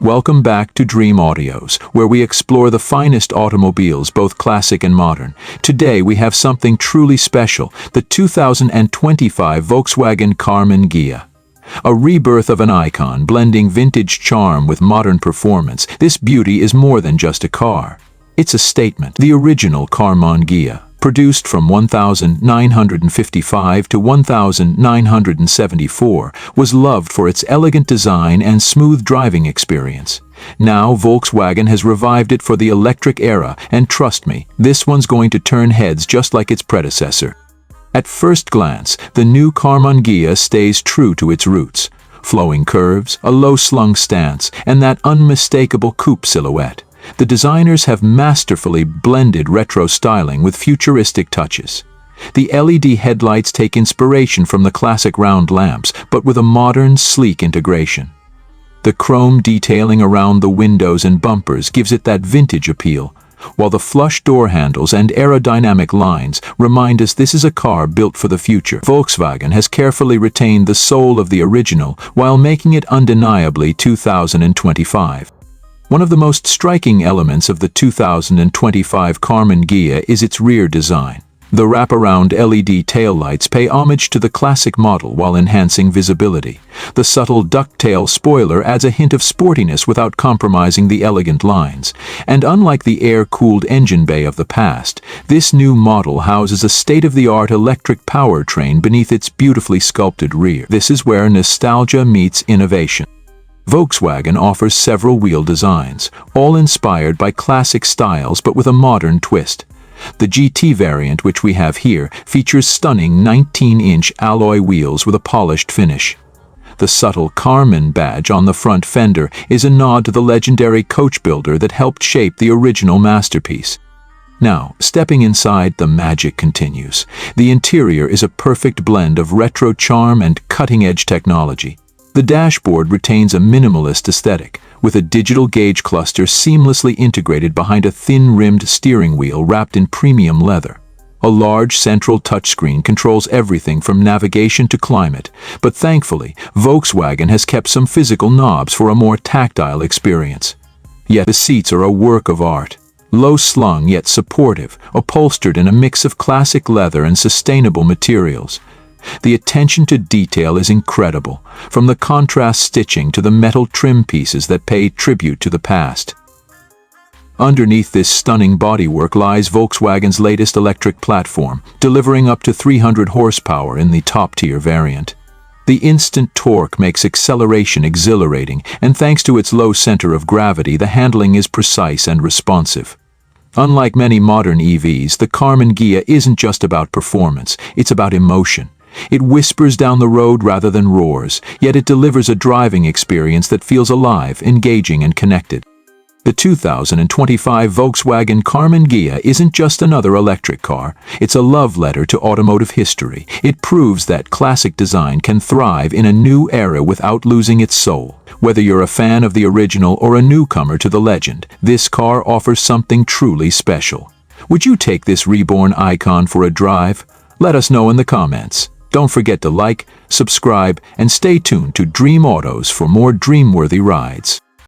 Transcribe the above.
Welcome back to Dream Audios, where we explore the finest automobiles, both classic and modern. Today we have something truly special, the 2025 Volkswagen Karmann Ghia. A rebirth of an icon, blending vintage charm with modern performance. This beauty is more than just a car. It's a statement. The original Karmann Ghia, produced from 1955 to 1974, was loved for its elegant design and smooth driving experience. Now Volkswagen has revived it for the electric era, and trust me, this one's going to turn heads just like its predecessor. At first glance, the new Karmann Ghia stays true to its roots. Flowing curves, a low-slung stance, and that unmistakable coupe silhouette. The designers have masterfully blended retro styling with futuristic touches. The LED headlights take inspiration from the classic round lamps, but with a modern, sleek integration. The chrome detailing around the windows and bumpers gives it that vintage appeal, while the flush door handles and aerodynamic lines remind us this is a car built for the future. Volkswagen has carefully retained the soul of the original while making it undeniably 2025. One of the most striking elements of the 2025 Karmann Ghia is its rear design. The wraparound LED taillights pay homage to the classic model while enhancing visibility. The subtle ducktail spoiler adds a hint of sportiness without compromising the elegant lines. And unlike the air-cooled engine bay of the past, this new model houses a state-of-the-art electric powertrain beneath its beautifully sculpted rear. This is where nostalgia meets innovation. Volkswagen offers several wheel designs, all inspired by classic styles but with a modern twist. The GT variant, which we have here, features stunning 19-inch alloy wheels with a polished finish. The subtle Karmann badge on the front fender is a nod to the legendary coach builder that helped shape the original masterpiece. Now, stepping inside, the magic continues. The interior is a perfect blend of retro charm and cutting-edge technology. The dashboard retains a minimalist aesthetic, with a digital gauge cluster seamlessly integrated behind a thin-rimmed steering wheel wrapped in premium leather. A large central touchscreen controls everything from navigation to climate, but thankfully, Volkswagen has kept some physical knobs for a more tactile experience. Yet the seats are a work of art. Low-slung yet supportive, upholstered in a mix of classic leather and sustainable materials. The attention to detail is incredible, from the contrast stitching to the metal trim pieces that pay tribute to the past. Underneath this stunning bodywork lies Volkswagen's latest electric platform, delivering up to 300 horsepower in the top-tier variant. The instant torque makes acceleration exhilarating, and thanks to its low center of gravity, the handling is precise and responsive. Unlike many modern EVs, the Karmann Ghia isn't just about performance, it's about emotion. It whispers down the road rather than roars, yet it delivers a driving experience that feels alive, engaging, and connected. The 2025 Volkswagen Karmann Ghia isn't just another electric car, it's a love letter to automotive history. It proves that classic design can thrive in a new era without losing its soul. Whether you're a fan of the original or a newcomer to the legend, this car offers something truly special. Would you take this reborn icon for a drive? Let us know in the comments. Don't forget to like, subscribe, and stay tuned to Dream Autos for more dream-worthy rides.